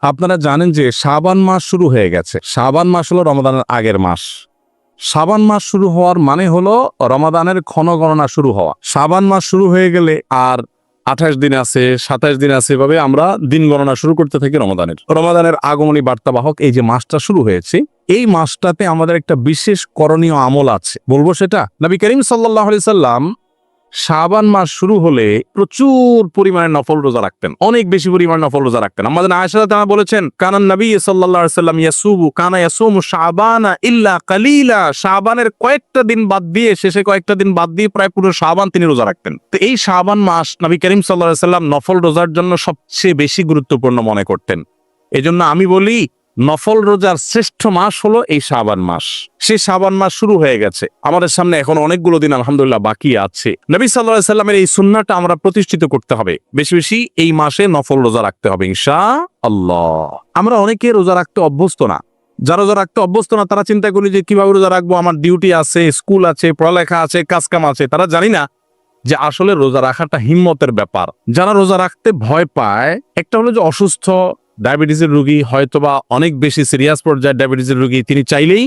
আপনারা জানেন যে শাবান মাস শুরু হয়ে গেছে। শাবান মাস হলো রমাদানের আগের মাস। শাবান মাস শুরু হওয়ার মানে হলো রমাদানের ক্ষণগণনা শুরু হওয়া। শাবান মাস শুরু হয়ে গেলে আর 28 দিন আছে, 27 দিন আছে, এভাবে আমরা দিন গণনা শুরু করতে থাকি রমাদানের আগমনী বার্তাবাহক এই যে মাসটা শুরু হয়েছে, এই মাসটাতে আমাদের একটা বিশেষ করণীয় আমল আছে। বলবো সেটা, নবী করিম সাল্লাল্লাহু আলাইহি সাল্লাম শাবান মাস শুরু হলে প্রচুর পরিমাণে নফল রোজা রাখতেন, অনেক বেশি পরিমাণে নফল রোজা রাখতেন। আমাদের আয়েশা রাদিয়াল্লাহু বলেছেন, কানান নবী সাল্লাল্লাহু আলাইহি সাল্লাম ইয়াসুমু শাবানা ইল্লা কালিলা, শাবানের কয়েকটা দিন বাদ দিয়ে, শেষে কয়েকটা দিন বাদ দিয়ে প্রায় পুরো শাবান তিনি রোজা রাখতেন। তো এই শাবান মাস নবী করিম সাল্লাল্লাহু আলাইহি সাল্লাম নফল রোজার জন্য সবচেয়ে বেশি গুরুত্বপূর্ণ মনে করতেন। এজন্য আমি বলি, নফল রোজার শ্রেষ্ঠ মাস হলো এই শাবান মাস। সেই শাবান মাস শুরু হয়ে গেছে, আমাদের সামনে এখন অনেকগুলো দিন আলহামদুলিল্লাহ বাকি আছে। নবী সাল্লাল্লাহু আলাইহি সাল্লামের এই সুন্নাহটা আমরা প্রতিষ্ঠিত করতে হবে, বেশি বেশি এই মাসে নফল রোজা রাখতে হবে ইনশাআল্লাহ। আমরা অনেকে রোজা রাখতে অভ্যস্ত না। যারা রোজা রাখতে অভ্যস্ত না তারা চিন্তা করি যে কিভাবে রোজা রাখবো, আমার ডিউটি আছে, স্কুল আছে, পড়ালেখা আছে, কাজকাম আছে। তারা জানি না যে আসলে রোজা রাখাটা হিম্মতের ব্যাপার। যারা রোজা রাখতে ভয় পায়, একটা হলো যে অসুস্থ ডায়াবেটিসের রোগী, হয়তোবা অনেক বেশি সিরিয়াস পর্যায়ে ডায়াবেটিসের রোগী, তিনি চাইলেই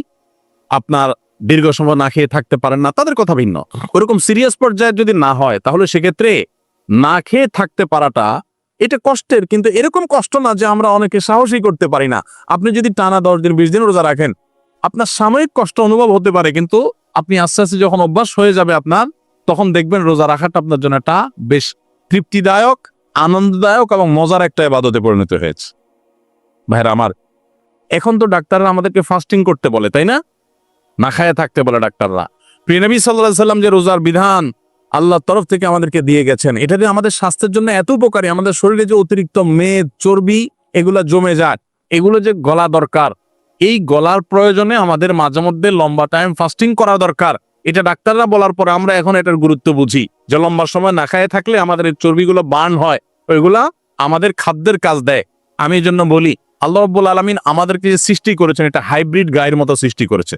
আপনার দীর্ঘ সময় না খেয়ে থাকতে পারেন না, তাদের কথা ভিন্ন। ওরকম সিরিয়াস পর্যায়ে যদি না হয় তাহলে সেক্ষেত্রে না খেয়ে থাকতে পারাটা এটা কষ্টের, কিন্তু এরকম কষ্ট না যে আমরা অনেকে সাহসই করতে পারি না। আপনি যদি টানা 10 দিন 20 দিন রোজা রাখেন, আপনার সাময়িক কষ্ট অনুভব হতে পারে, কিন্তু আপনি আস্তে আস্তে যখন অভ্যাস হয়ে যাবে আপনার, তখন দেখবেন রোজা রাখাটা আপনার জন্য একটা বেশ তৃপ্তিদায়ক, আনন্দদায়ক এবং মজার একটা ইবাদতে পরিণত হয়েছে। ভাইরা আমার, এখন তো ডাক্তাররা আমাদেরকে ফাস্টিং করতে বলে, তাই না? না খায়া থাকতে বলে ডাক্তাররা। প্রিয় নবী সাল্লাল্লাহু আলাইহি সাল্লাম যে রোজার বিধান আল্লাহর তরফ থেকে আমাদেরকে দিয়ে গেছেন, এটা যে আমাদের স্বাস্থ্যের জন্য এত উপকারী, আমাদের শরীরে যে অতিরিক্ত মেদ, চর্বি এগুলা জমে যায়, এগুলো যে গলা দরকার, এই গলার প্রয়োজনে আমাদের মাঝে মধ্যে লম্বা টাইম ফাস্টিং করা দরকার। এটা ডাক্তাররা বলার পরে আমরা এখন এটার গুরুত্ব বুঝি, যে লম্বা সময় না খায় থাকলে আমাদের এই চর্বিগুলো বার্ন হয়, ওইগুলা আমাদের খাদ্যের কাজ দেয়। আমি এই জন্য বলি, আল্লাহ রাব্বুল আলামিন আমাদেরকে যে সৃষ্টি করেছেন, এটা হাইব্রিড গাড়ির মতো সৃষ্টি করেছে।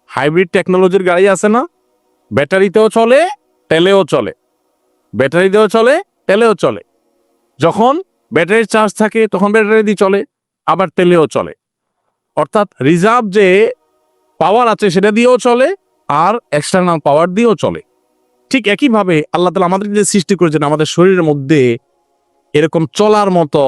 হাইব্রিড টেকনোলজির গাড়ি আছে না, ব্যাটারিতেও চলে, তেলেও চলে, ব্যাটারিতেও চলে, তেলেও চলে। যখন ব্যাটারির চার্জ থাকে তখন ব্যাটারি দিয়ে চলে, আবার তেলেও চলে। অর্থাৎ রিজার্ভ যে পাওয়ার আছে সেটা দিয়েও চলে, আর এক্সটার্নাল পাওয়ার দিয়েও চলে। ঠিক একইভাবে আল্লাহ তাআলা আমাদের যে সৃষ্টি করেছেন, আমাদের শরীরের মধ্যে এরকম চলার মতো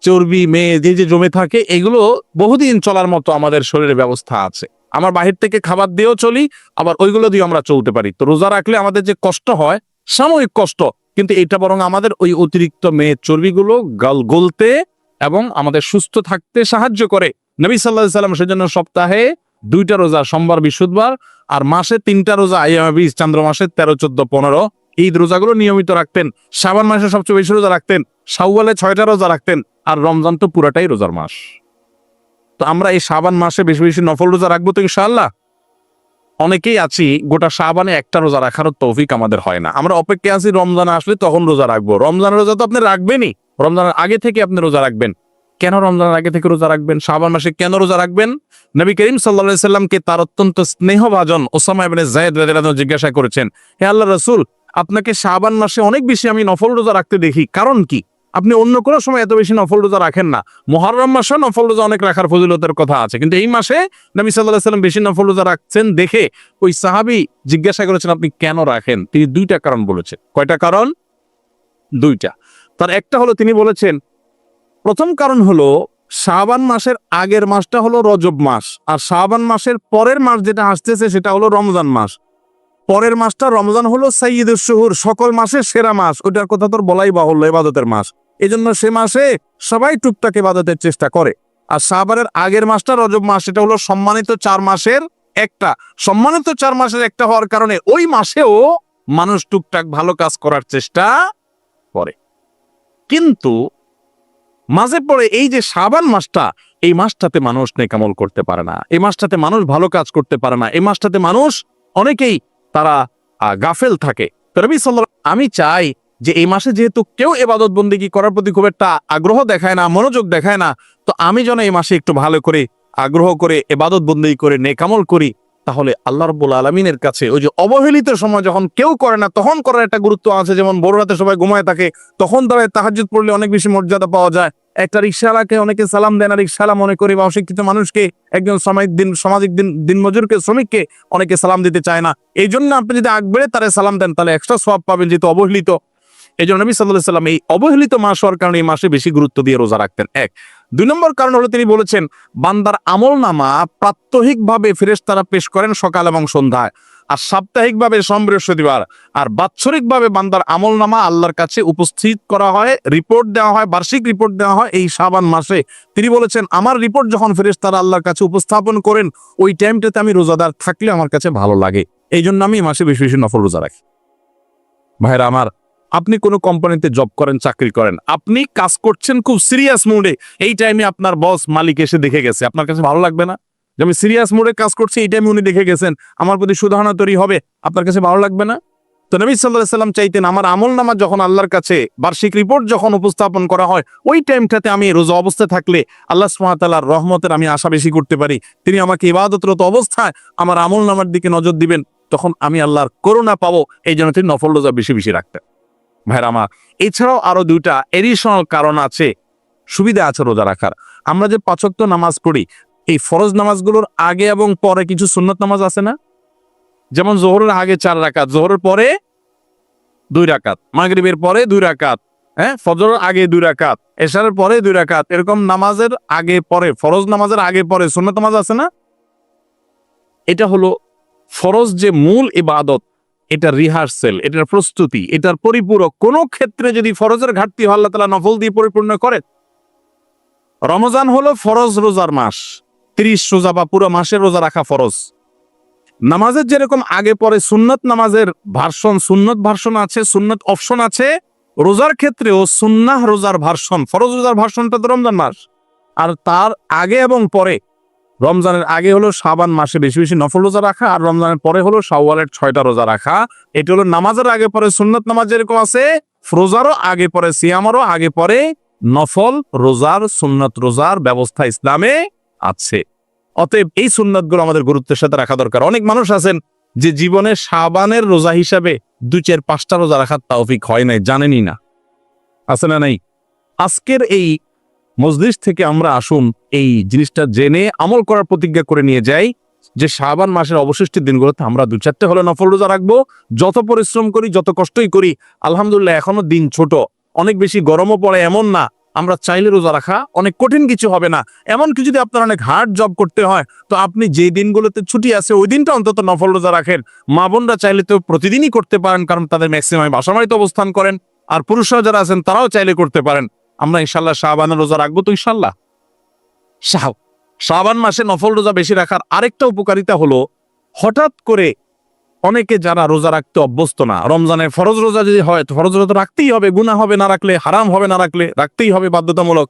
চর্বি মেদ যে জমে থাকে, এগুলো বহুদিন চলার মতো আমাদের শরীরের ব্যবস্থা আছে। আমার বাহির থেকে খাবার দিয়েও চলি, আবার ওইগুলো দিয়ে আমরা চলতে পারি। তো রোজা রাখলে আমাদের যে কষ্ট হয়, সাময়িক কষ্ট, কিন্তু এটা বরং আমাদের ওই অতিরিক্ত মেদ চর্বিগুলো গলতে এবং আমাদের সুস্থ থাকতে সাহায্য করে। নবী সাল্লাল্লাহু আলাইহি সাল্লাম সেজন্য সপ্তাহে 2টা রোজা, সোমবার বৃহস্পতিবার, আর মাসে 3টা রোজা, আইয়ামে চন্দ্র মাসে 13, 14, 15 ঈদ রোজাগুলো নিয়মিত রাখতেন। শাবান মাসে সবচেয়ে বেশি রোজা রাখতেন, শাওয়ালে 6টা রোজা রাখতেন, আর রমজান তো পুরাটাই রোজার মাস। তো আমরা এই শাবান মাসে বেশি বেশি নফল রোজা রাখবো তো ইনশাআল্লাহ। অনেকেই আছি গোটা শাবানে একটা রোজা রাখার তৌফিক আমাদের হয় না, আমরা অপেক্ষায় আছি রমজান আসলে তখন রোজা রাখবো। রমজানের রোজা তো আপনি রাখবেনই, রমজানের আগে থেকে আপনি রোজা রাখবেন। কেন রমজানের আগে থেকে রোজা রাখবেন? শাবান মাসে কেন রোজা রাখবেন? নবী করিম সাল্লাল্লাহু আলাইহি সাল্লামকে তার অত্যন্ত স্নেহভাজন ওসামা ইবনে যায়েদ রাদিয়াল্লাহু আনহু জিজ্ঞাসা করেছেন, হে আল্লাহর রাসূল, আপনাকে শাবান মাসে অনেক বেশি আমি নফল রোজা রাখতে দেখি, কারণ কি? আপনি অন্য কোনো সময় এত বেশি নফল রোজা রাখেন না। মুহররম মাসে নফল রোজা অনেক রাখার ফজিলতের কথা আছে, কিন্তু এই মাসে নবী সাল্লাল্লাহু আলাইহি সাল্লাম বেশি নফল রোজা রাখছেন দেখে ওই সাহাবী জিজ্ঞাসা করেছেন, আপনি কেন রাখেন? তিনি 2টা কারণ বলেছেন। কয়টা কারণ? 2টা। তার একটা হলো, তিনি বলেছেন, প্রথম কারণ হলো শাবান মাসের আগের মাসটা হলো রজব মাস, আর শাবান মাসের পরের মাস যেটা আসতেছে সেটা হলো রমজান মাস। পরের মাসটা রমজান হলো সাইয়্যিদুশ শুহুর, সকল মাসের সেরা মাস। ওটার কথা তোর বলাই বাহুল্য, ইবাদতের মাস। এজন্য সে মাসে সবাই টুকটাক ইবাদতের চেষ্টা করে। আর শাবানের আগের মাসটা রজব মাস, এটা হলো সম্মানিত 4 মাসের একটা। সম্মানিত 4 মাসের একটা হওয়ার কারণে ওই মাসেও মানুষ টুকটাক ভালো কাজ করার চেষ্টা করে। কিন্তু মাঝে পড়ে এই যে শাবান মাসটা, এই মাসটাতে মানুষ নেকামল করতে পারে না, এই মাসটাতে মানুষ ভালো কাজ করতে পারে না, এই মাসটাতে মানুষ অনেকেই তারা গাফেল থাকে। নবী সাল্লাল্লাহু আলাইহি সাল্লাম, আমি চাই যে এই মাসে যেহেতু কেউ ইবাদত বন্দেগী করার প্রতি খুব একটা আগ্রহ দেখায় না, মনোযোগ দেখায় না, তো আমি যেন এই মাসে একটু ভালো করে আগ্রহ করে ইবাদত বন্দেগী করে নেকামল করি। তাহলে আল্লাহ রাব্বুল আলামিনের কাছে ওই যে অবহেলিত সময় যখন কেউ করে না তখন করার একটা গুরুত্ব আছে। যেমন ভোর রাতে সবাই ঘুমায় থাকে, তখন তারা তাহাজ্জুদ পড়লে অনেক বেশি মর্যাদা পাওয়া যায়। একটা রিক্সাওয়ালাকে অনেকে সালাম দেয় না, রিক্সাওয়ালা মনে করে, বা অশিক্ষিত মানুষকে, একজন সামাজিক দিনমজুরকে, শ্রমিককে অনেকে সালাম দিতে চায় না। এই জন্য আপনি যদি আগ বেড়ে তারা সালাম দেন তাহলে এক্সট্রা সওয়াব পাবেন, যেহেতু অবহেলিত। এই জন্য নবী সাল্লাল্লাহু আলাইহি ওয়াসাল্লাম এই অবহেলিত মাস হওয়ার কারণে এই মাসে বেশি গুরুত্ব দিয়ে রোজা রাখতেন। এক। 2 নম্বর কারণ হলো তিনি বলেছেন বান্দার আমলনামা প্রাত্যহিকভাবে ফেরেশতারা পেশ করেন সকাল এবং সন্ধ্যায়, আর সাপ্তাহিকভাবে সোম বৃহস্পতিবার, আর বাৎসরিকভাবে বান্দার আমলনামা আল্লাহর কাছে উপস্থিত করা হয়, রিপোর্ট দেওয়া হয়, বার্ষিক রিপোর্ট দেওয়া হয় এই শাবান মাসে। তিনি বলেছেন আমার রিপোর্ট যখন ফেরেশতারা আল্লাহর কাছে উপস্থাপন করেন ওই টাইমটাতে আমি রোজাদার থাকলে আমার কাছে ভালো লাগে। এই জন্য আমি এই মাসে বেশি বেশি নফল রোজা রাখি। ভাইরা আমার, আপনি কোনো কোম্পানিতে জব করেন, চাকরি করেন, আপনি কাজ করছেন খুব সিরিয়াস মুডে, এই টাইমে আপনার বস মালিক এসে দেখে গেছে, আপনার কাছে ভালো লাগবে না? যে আমি সিরিয়াস মুডে কাজ করছি, এই টাইমে উনি দেখে গেছেন, আমার প্রতি সুধারণা তৈরি হবে, আপনার কাছে ভালো লাগবে না? তো নবী সাল্লাল্লাহু আলাইহি ওয়াসাল্লাম চাইতেন আমার আমলনামা যখন আল্লাহর কাছে বার্ষিক রিপোর্ট যখন উপস্থাপন করা হয় ওই টাইমটাতে আমি রোজা অবস্থায় থাকলে আল্লাহ সুবহানাহু ওয়া তাআলার রহমতের আমি আশা বেশি করতে পারি, তিনি আমাকে ইবাদতরত অবস্থায় আমার আমলনামার দিকে নজর দিবেন, তখন আমি আল্লাহর করুণা পাবো। এই জন্য তিনি নফল রোজা বেশি বেশি রাখতেন। ভাইরা আমার, এছাড়াও আরো 2টা এডিশনাল কারণ আছে, সুবিধা আছে রোজা রাখার। আমরা যে 5 ওয়াক্ত নামাজ পড়ি, এই ফরজ নামাজগুলোর আগে এবং পরে কিছু সুন্নত নামাজ আছে না? যেমন জোহরের আগে 4 রাকাত, জোহরের পরে 2 রাকাত, মাগরিবের পরে 2 রাকাত, ফজরের আগে 2 রাকাত, এশারের পরে 2 রাকাত, এরকম নামাজের আগে পরে, ফরজ নামাজের আগে পরে সুন্নত নামাজ আছে না? এটা হলো ফরজ যে মূল ইবাদত, এটা রিহার্সেল, এটার প্রস্তুতি, এটার পরিপূরক। কোন ক্ষেত্রে যদি ফরজের ঘাটতি হয় আল্লাহ তাআলা নফল দিয়ে পরিপূর্ণ করেন। রমজান হলো ফরজ রোজার মাস, 30 রোজা বা পুরো মাসের রোজা রাখা ফরজ। নামাজের যেরকম আগে পরে সুন্নত নামাজের সুন্নত ভার্সন আছে, সুন্নত অপশন আছে, রোজার ক্ষেত্রেও সুন্নাহ রোজার ভার্সন, ফরজ রোজার ভার্সনটা তো রমজান মাস, আর তার আগে এবং পরে, রমজানের আগে হলো শাবান মাসে বেশি বেশি নফল রোজা রাখা, আর রমজানের পরে হলো শাওয়ালের 6টা রোজা রাখা। এটা হলো নামাজের আগে পরে সুন্নত নামাজ যেরকম আছে, রোজারও আগে পরে, সিয়ামারও আগে পরে নফল রোজার, সুন্নত রোজার ব্যবস্থা ইসলামে আছে। অতএব এই সুন্নতগুলো আমাদের গুরুত্বের সাথে রাখা দরকার। অনেক মানুষ আছেন যে জীবনে শাবানের রোজা হিসাবে 2-4-5টা রোজা রাখার তৌফিক হয় নাই, জানেনই না। আছে না নাই? আজকের এই মজলিস থেকে আমরা আসুন এই জিনিসটা জেনে আমল করার প্রতিজ্ঞা করে নিয়ে যাই যে শাবান মাসের অবশিষ্ট দিনগুলোতে আমরা 2-4টে হলে নফল রোজা রাখবো। যত পরিশ্রম করি, যত কষ্টই করি, আলহামদুলিল্লাহ এখনো দিন ছোট, অনেক বেশি গরমও পড়ে এমন না, আমরা চাইলে রোজা রাখা অনেক কঠিন কিছু হবে না। এমনকি যদি আপনার অনেক হার্ড জব করতে হয় তো আপনি যে দিনগুলোতে ছুটি আছে ওই দিনটা অন্তত নফল রোজা রাখেন। মা বোনরা চাইলে তো প্রতিদিনই করতে পারেন, কারণ তাদের ম্যাক্সিমাম বাসা বাড়িতে অবস্থান করেন, আর পুরুষরা যারা আছেন তারাও চাইলে করতে পারেন। আমরা ইনশাল্লাহ শাবানের রোজা রাখবো তো ইনশাল্লাহ। শাবান মাসে নফল রোজা বেশি রাখার আরেকটা উপকারিতা হলো, হঠাৎ করে অনেকে যারা রোজা রাখতে অভ্যস্ত না, রমজানের ফরজ রোজা যদি হয় তো ফরজ রোজা রাখতেই হবে, গুনাহ হবে না রাখলে, হারাম হবে না রাখলে, রাখতেই হবে বাধ্যতামূলক।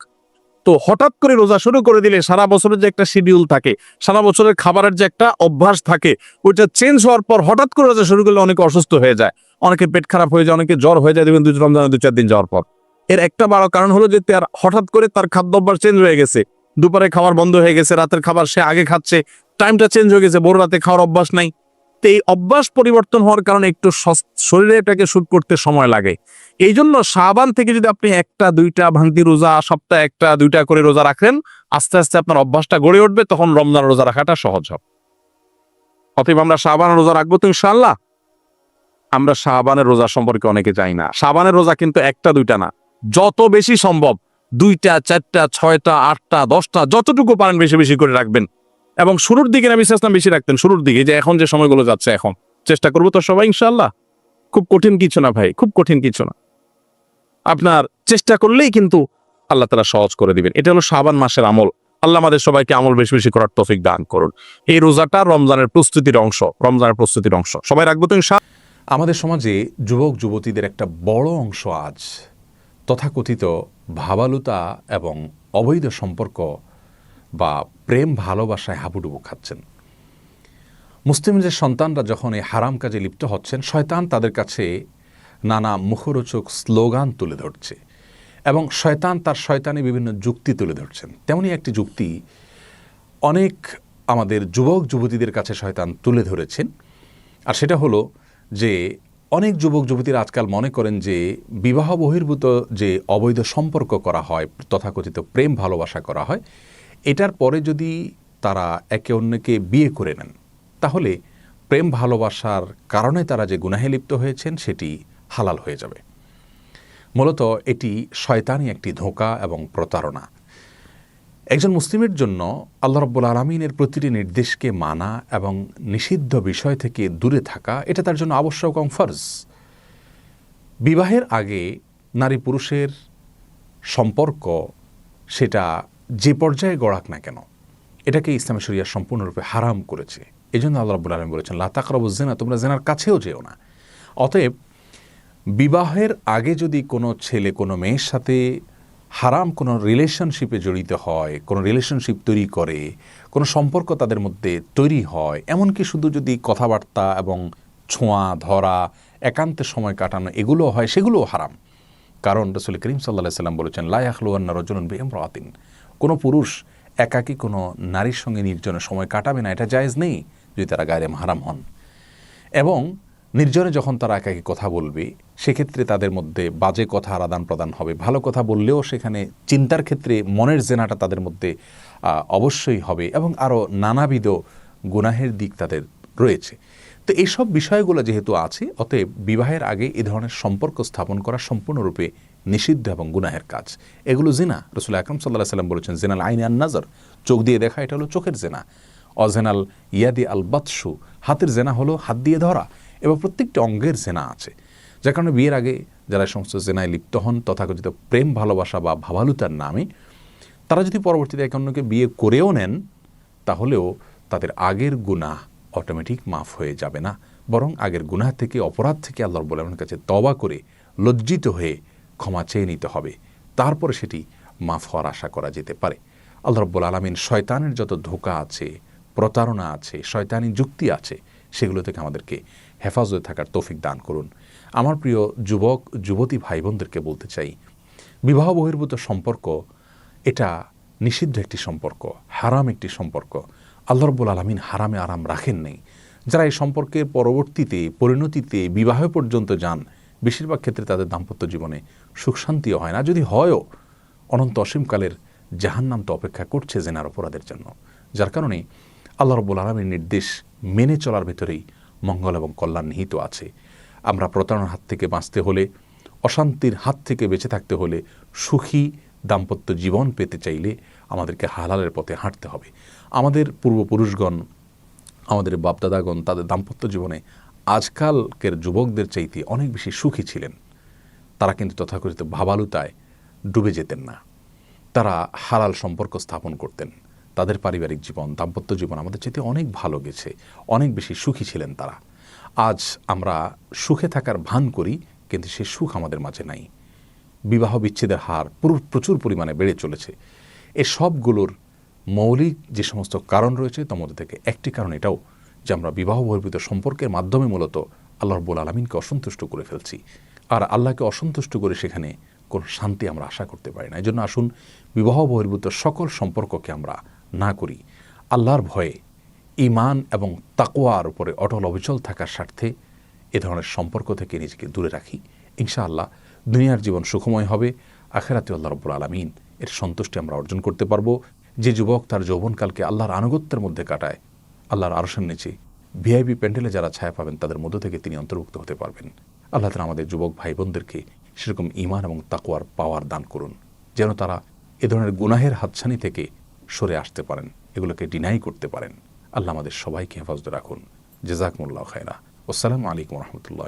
তো হঠাৎ করে রোজা শুরু করে দিলে সারা বছরের যে একটা শিডিউল থাকে, সারা বছরের খাবারের যে একটা অভ্যাস থাকে, ওইটা চেঞ্জ হওয়ার পর হঠাৎ করে রোজা শুরু করলে অনেকে অসুস্থ হয়ে যায়, অনেকে পেট খারাপ হয়ে যায়, অনেকে জ্বর হয়ে যায়, দেখবেন রমজানের 2-4 দিন যাওয়ার পর। এর একটা বড় কারণ হলো যে তার হঠাৎ করে তার খাদ্য অভ্যাস চেঞ্জ হয়ে গেছে, দুপুরে খাবার বন্ধ হয়ে গেছে, রাতের খাবার সে আগে খাচ্ছে, টাইমটা চেঞ্জ হয়ে গেছে, ভোর রাতে খাওয়ার অভ্যাস নাই। তো এই অভ্যাস পরিবর্তন হওয়ার কারণে একটু শরীরে এটাকে শুট করতে সময় লাগে। এই জন্য শাবান থেকে যদি আপনি 1-2টা ভাঙতি রোজা, সপ্তাহে 1-2টা করে রোজা রাখেন, আস্তে আস্তে আপনার অভ্যাসটা গড়ে উঠবে, তখন রমজান রোজা রাখাটা সহজ হবে। অতএব আমরা শাবান রোজা রাখবো তো ইনশাআল্লাহ। আমরা শাবানের রোজা সম্পর্কে অনেকে জানি না। শাবানের রোজা কিন্তু 1-2টা না, যত বেশি সম্ভব 2টা, 4টা, 6টা, 8টা, 10টা, যতটুকু পারেন বেশি বেশি করে রাখবেন। এবং শুরুর দিকে নবী সাল্লাল্লাহু আলাইহি ওয়াসাল্লাম বেশি রাখতেন, শুরুর দিকে, যে এখন যে সময়গুলো যাচ্ছে এখন চেষ্টা করবো তো সবাই ইনশাআল্লাহ। খুব কঠিন কিছু না ভাই, খুব কঠিন কিছু না, আপনার চেষ্টা করলেই কিন্তু আল্লাহ তাআলা সহজ করে দিবেন। এটা হলো শাবান মাসের আমল। আল্লাহ আমাদের সবাইকে আমল বেশি বেশি করার তৌফিক দান করুন। এই রোজাটা রমজানের প্রস্তুতির অংশ, সবাই রাখবো তো ইনশাআল্লাহ। আমাদের সমাজে যুবক যুবতীদের একটা বড় অংশ আজ তথাকথিত ভাবালুতা এবং অবৈধ সম্পর্ক বা প্রেম ভালোবাসায় হাবুডুবু খাচ্ছেন। মুসলিমদের সন্তানরা যখন এই হারাম কাজে লিপ্ত হচ্ছেন, শয়তান তাদের কাছে নানা মুখরোচক স্লোগান তুলে ধরছে এবং শয়তান তার শয়তানি বিভিন্ন যুক্তি তুলে ধরছেন। তেমনি একটি যুক্তি অনেক আমাদের যুবক যুবতীদের কাছে শয়তান তুলে ধরেছেন, আর সেটা হলো যে অনেক যুবক যুবতীরা আজকাল মনে করেন যে বিবাহ বহির্ভূত যে অবৈধ সম্পর্ক করা হয়, তথাকথিত প্রেম ভালোবাসা করা হয়, এটার পরে যদি তারা একে অন্যকে বিয়ে করে নেন, তাহলে প্রেম ভালোবাসার কারণে তারা যে গুনাহে লিপ্ত হয়েছেন সেটি হালাল হয়ে যাবে। মূলত এটি শয়তানি একটি ধোঁকা এবং প্রতারণা। একজন মুসলিমের জন্য আল্লাহ রাব্বুল আলামিনের প্রতিটি নির্দেশকে মানা এবং নিষিদ্ধ বিষয় থেকে দূরে থাকা, এটা তার জন্য আবশ্যক এবং ফরজ। বিবাহের আগে নারী পুরুষের সম্পর্ক সেটা যে পর্যায়ে গড়াক না কেন, এটাকে ইসলামী শরিয়া সম্পূর্ণরূপে হারাম করেছে। এই জন্য আল্লাহ রাব্বুল আলামিন বলেছেন, লা তাকরাবুজ জিনা, তোমরা জিনার কাছেও যেও না। অতএব বিবাহের আগে যদি কোনো ছেলে কোনো মেয়ের সাথে হারাম কোনো রিলেশনশিপে জড়িত হয়, কোনো রিলেশনশিপ তৈরি করে, কোনো সম্পর্ক তাদের মধ্যে তৈরি হয়, এমনকি শুধু যদি কথাবার্তা এবং ছোঁয়া ধরা, একান্তে সময় কাটানো এগুলো হয়, সেগুলোও হারাম। কারণ রাসূল করিম সাল্লাল্লাহু আলাইহি ওয়াসাল্লাম বলেছেন, লা ইয়াখলুওয়ান্না রাজুলুন বিইমরাতিন, কোনো পুরুষ একাকী কোনো নারীর সঙ্গে নির্জনে সময় কাটাবে না, এটা জায়েজ নেই যদি তারা গায়রে মাহরাম হন। এবং নির্জনে যখন তারা একাকী কথা বলবে, সেক্ষেত্রে তাদের মধ্যে বাজে কথার আদান প্রদান হবে। ভালো কথা বললেও সেখানে চিন্তার ক্ষেত্রে মনের জেনাটা তাদের মধ্যে অবশ্যই হবে, এবং আরও নানাবিধ গুনাহের দিক তাদের রয়েছে। তো এইসব বিষয়গুলো যেহেতু আছে, অতএব বিবাহের আগে এ ধরনের সম্পর্ক স্থাপন করা সম্পূর্ণরূপে নিষিদ্ধ এবং গুনাহের কাজ। এগুলো জিনা। রাসূল আকরাম সাল্লাল্লাহু আলাইহি ওয়াসাল্লাম বলেছেন, জিনাল আইনি আন নাজর, চোখ দিয়ে দেখা, এটা হলো চোখের জেনা। অজেনাল ইয়াদি আল বাতশু, হাতের জেনা হলো হাত দিয়ে ধরা। এবং প্রত্যেকটি অঙ্গের জেনা আছে, যার কারণে বিয়ের আগে যারা সমস্ত জেনায় লিপ্ত হন তথাকথিত প্রেম ভালোবাসা বা ভাবালুতার নামে, তারা যদি পরবর্তীতে একে অন্যকে বিয়ে করেও নেন, তাহলেও তাদের আগের গুনাহ অটোমেটিক মাফ হয়ে যাবে না, বরং আগের গুনাহ থেকে, অপরাধ থেকে আল্লাহ রাব্বুল আলামিনের কাছে তওবা করে লজ্জিত হয়ে ক্ষমা চেয়ে নিতে হবে। তারপরে সেটি মাফ হওয়ার আশা করা যেতে পারে। আল্লাহ রাব্বুল আলামিন শয়তানের যত ধোঁকা আছে, প্রতারণা আছে, শয়তানি যুক্তি আছে, সেগুলো থেকে আমাদেরকে হেফাজতে থাকার তৌফিক দান করুন। আমার প্রিয় যুবক যুবতী ভাই বোনদেরকে বলতে চাই, বিবাহ বহির্ভূত সম্পর্ক এটা নিষিদ্ধ একটি সম্পর্ক, হারাম একটি সম্পর্ক। আল্লাহ রাব্বুল আলামিন হারামে আরাম রাখেন নেই। যারা এই সম্পর্কের পরবর্তীতে পরিণতিতে বিবাহ পর্যন্ত যান, বেশিরভাগ ক্ষেত্রে তাদের দাম্পত্য জীবনে সুখ শান্তিও হয় না। যদি হয়ও, অনন্ত অসীমকালের জাহান্নাম তো অপেক্ষা করছে জেনার অপরাধের জন্য। যার কারণে আল্লাহ রাব্বুল আলামিনের নির্দেশ মেনে চলার ভেতরেই মঙ্গল এবং কল্যাণ নিহিত আছে। আমরা প্রতারণার হাত থেকে বাঁচতে হলে, অশান্তির হাত থেকে বেঁচে থাকতে হলে, সুখী দাম্পত্য জীবন পেতে চাইলে আমাদেরকে হালালের পথে হাঁটতে হবে। আমাদের পূর্বপুরুষগণ, আমাদের বাপদাদাগণ তাদের দাম্পত্য জীবনে আজকালকের যুবকদের চাইতে অনেক বেশি সুখী ছিলেন। তারা কিন্তু তথাকথিত ভাবালুতায় ডুবে যেতেন না। তারা হালাল সম্পর্ক স্থাপন করতেন। তাদের পারিবারিক জীবন, দাম্পত্য জীবন আমাদের চাইতে অনেক ভালো গেছে, অনেক বেশি সুখী ছিলেন তারা। আজ আমরা সুখে থাকার ভান করি, কিন্তু সে সুখ আমাদের মাঝে নাই। বিবাহ বিচ্ছেদের হার প্রচুর পরিমাণে বেড়ে চলেছে। এই সবগুলোর মৌলিক যে সমস্ত কারণ রয়েছে, তার মধ্যে থেকে একটি কারণ এটাও যে আমরা বিবাহ বহির্ভূত সম্পর্কের মাধ্যমে মূলত আল্লাহ রাব্বুল আলামিনকে অসন্তুষ্ট করে ফেলছি। আর আল্লাহকে অসন্তুষ্ট করে সেখানে কোনো শান্তি আমরা আশা করতে পারি না। এই জন্য আসুন বিবাহ বহির্ভূত সকল সম্পর্ককে আমরা না করি। আল্লাহর ভয়ে, ঈমান এবং তাকওয়ার উপরে অটল অবিচল থাকার স্বার্থে এ ধরনের সম্পর্ক থেকে নিজেকে দূরে রাখি। ইনশাআল্লাহ দুনিয়ার জীবন সুখময় হবে, আখিরাতে আল্লাহ রাব্বুল আলামিন এর সন্তুষ্টি আমরা অর্জন করতে পারবো। যে যুবক তার যৌবনকালকে আল্লাহর আনুগত্যের মধ্যে কাটায়, আল্লাহর আরশের নিচে ভিআইপি প্যান্ডেলে যারা ছায়া পাবেন, তাদের মধ্য থেকে তিনি অন্তর্ভুক্ত হতে পারবেন। আল্লাহ তাআলা আমাদের যুবক ভাই বোনদেরকে সেরকম ঈমান এবং তাকওয়ার পাওয়ার দান করুন, যেন তারা এ ধরনের গুনাহের হাতছানি থেকে সরে আসতে পারেন, এগুলোকে ডিনাই করতে পারেন। আল্লাহ আমাদের সবাইকে হেফাজতে রাখুন। জাযাকুমুল্লাহু খায়রা। আসসালামু আলাইকুম ওয়া রাহমাতুল্লাহ।